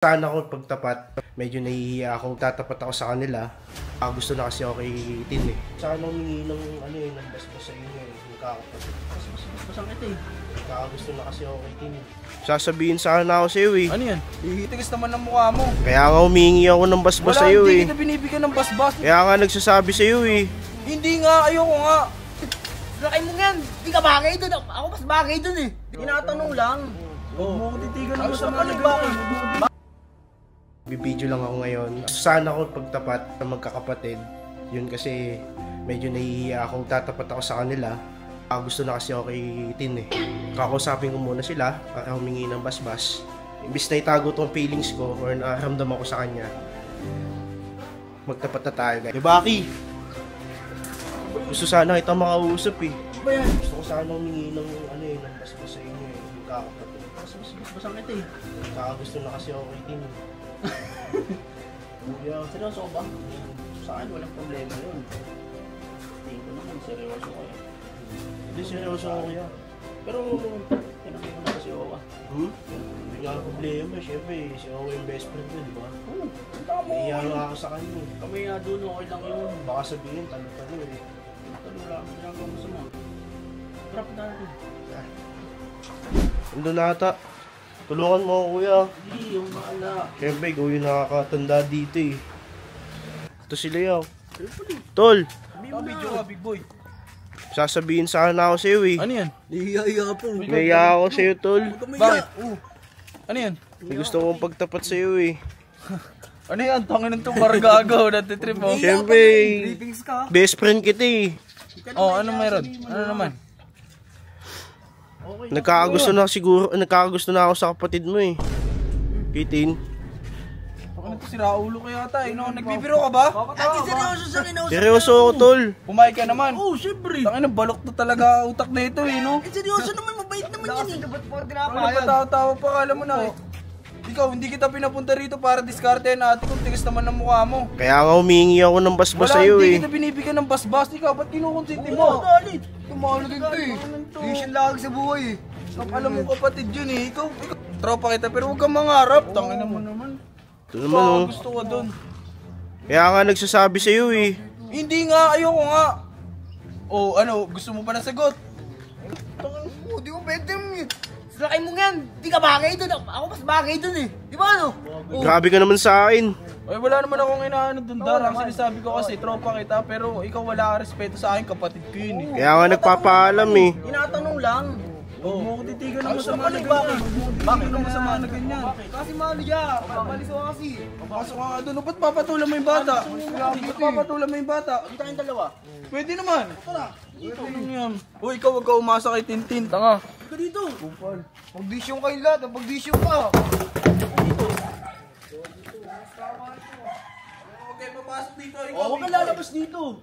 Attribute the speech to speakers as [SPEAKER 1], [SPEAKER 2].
[SPEAKER 1] Sana ako pagtapat, medyo nahihiya akong tatapat ako sa kanila. Gusto na kasi ako kay Tin eh. Sana humingi ng ng basbas sa inyo eh. Magkakapatid.
[SPEAKER 2] Basang kita eh.
[SPEAKER 1] Gusto na kasi ako kay Tin eh. Sasabihin sana ako sa iyo eh.
[SPEAKER 2] Ano yan? Tigas naman ng mukha mo.
[SPEAKER 1] Kaya nga humingi ako ng basbas sa iyo eh.
[SPEAKER 2] Hindi kita binibigyan ng basbas.
[SPEAKER 1] Kaya nga nagsasabi sa iyo eh.
[SPEAKER 2] Hindi nga, ayoko nga.
[SPEAKER 3] Lakay mo yan, di ka bagay dun. Ako mas bagay dun eh. Tinatanong lang.
[SPEAKER 2] Huwag mo ko titigan ng masama na gawin.
[SPEAKER 1] Bibidyo lang ako ngayon. Sana ako pagtapat na magkakapatid. Yun kasi medyo nahihiya akong tatapat ako sa kanila. Gusto na kasi ako kay Tin eh. Kakausapin ko muna sila para humingi ng basbas. Imbis na itago tong feelings ko or nakaramdam ako sa kanya. Magtapat na tayo guys. Baki! Gusto sana kita makausap eh.
[SPEAKER 3] Ba yan?
[SPEAKER 1] Gusto ko sana humingi ng ng basbas sa inyo eh. Magkakapatid.
[SPEAKER 3] Basang kita eh.
[SPEAKER 1] Gusto na kasi ako kay Tin eh. Kuya,
[SPEAKER 3] Seryoso ba? Sa akin walang problema yun. Tingin ko naman seryoso ko eh.
[SPEAKER 1] hindi seryoso ako kuya.
[SPEAKER 3] Pero tinanong ko na kasi Owa.
[SPEAKER 1] Hindi nga problema, syempre, si Owa yung best friend ko, di ba?
[SPEAKER 3] Oo, ang tama mo.
[SPEAKER 1] Naiya nga ako sa kanya.
[SPEAKER 3] Kami nga doon, okay lang yun.
[SPEAKER 1] Baka sabihin, talo-talo eh.
[SPEAKER 3] Talo lang, ginagawa mo sa mga. Trap natin.
[SPEAKER 1] Nandun nata. Tulungan mo ako kuya.
[SPEAKER 3] Hindi, yung maala.
[SPEAKER 1] Syempre, ikaw yung nakakatanda dito eh. Ito si Leo. Tol,
[SPEAKER 2] Video ka, big boy.
[SPEAKER 1] sasabihin sana ako sa iyo eh.
[SPEAKER 2] Ano yan?
[SPEAKER 3] Nahihiya po.
[SPEAKER 1] Naiya ako sa iyo, Tol.
[SPEAKER 2] Bakit? Ano yan?
[SPEAKER 1] May gusto kong pagtapat sa iyo eh.
[SPEAKER 2] Ano yan? Tangin ng tumbar gago. Natitrip mo.
[SPEAKER 1] Syempre,
[SPEAKER 3] Briefings ka.
[SPEAKER 1] best friend kita eh.
[SPEAKER 2] Oh, ano meron? Ano naman?
[SPEAKER 1] Nagkakagusto na ako sa kapatid mo eh. Kitin.
[SPEAKER 2] Ano to, si Raulo kaya ata eh. No? Nagbibiro ka ba?
[SPEAKER 3] Ate, seryoso sa kinausap.
[SPEAKER 1] Seryoso ako, Tol.
[SPEAKER 2] Pumayag ka naman.
[SPEAKER 3] Oo, syempre.
[SPEAKER 2] Tangin ng balok to talaga utak na ito eh, no?
[SPEAKER 3] Seryoso naman, mabait naman yan eh. Dapat po
[SPEAKER 2] Ano ba tawa-tawa pa, kala mo na eh. Ikaw, hindi kita pinapunta rito para diskarte na ate kung tigas naman ng mukha mo.
[SPEAKER 1] Kaya nga humingi ako ng basbas sa iyo
[SPEAKER 2] Hindi
[SPEAKER 1] eh.
[SPEAKER 2] kita binibigyan ng basbas. Ikaw, ba't kinukonsinti mo?
[SPEAKER 3] Dalit.
[SPEAKER 2] Tumalo din to eh.
[SPEAKER 3] Mission lang sa buhay eh.
[SPEAKER 2] Alam mo kapatid yun eh. Ikaw, tropa kita pero huwag kang mangarap. Tangin mo naman.
[SPEAKER 1] Ito naman oh.
[SPEAKER 2] Gusto ko dun.
[SPEAKER 1] Kaya nga nagsasabi sa iyo eh.
[SPEAKER 2] Hindi nga, ayoko nga. Oh, ano, gusto mo pa na sagot?
[SPEAKER 3] Oo, di ko pwede mo eh. Lakay mo yan, di ka bagay dun. Ako mas bagay dun eh. Di ba ano?
[SPEAKER 1] Grabe ka naman sa akin.
[SPEAKER 2] Ay, wala naman akong inaano dun, Dar. Ang sinasabi ko kasi, tropa kita, pero ikaw wala ka respeto sa akin, kapatid ko yun eh.
[SPEAKER 1] Kaya nga nagpapaalam eh.
[SPEAKER 3] Tinatanong lang.
[SPEAKER 2] Huwag mo ko titigan ng masama na ganyan. Bakit ng masama na ganyan?
[SPEAKER 3] Kasi malo siya. Papalis ako kasi.
[SPEAKER 2] Papasok ka nga doon. Ba't papatulan mo yung bata? Ba't papatulan mo yung bata?
[SPEAKER 3] Hindi tayong dalawa.
[SPEAKER 2] Pwede naman. Ito yan. Uy, ikaw wag ka umasa kay Tintin. Tanga.
[SPEAKER 3] Ika dito. Pag-vision kayo lahat. Pag-vision ka.
[SPEAKER 2] Huwag kayo papasok dito.
[SPEAKER 3] Huwag ka lalabas dito.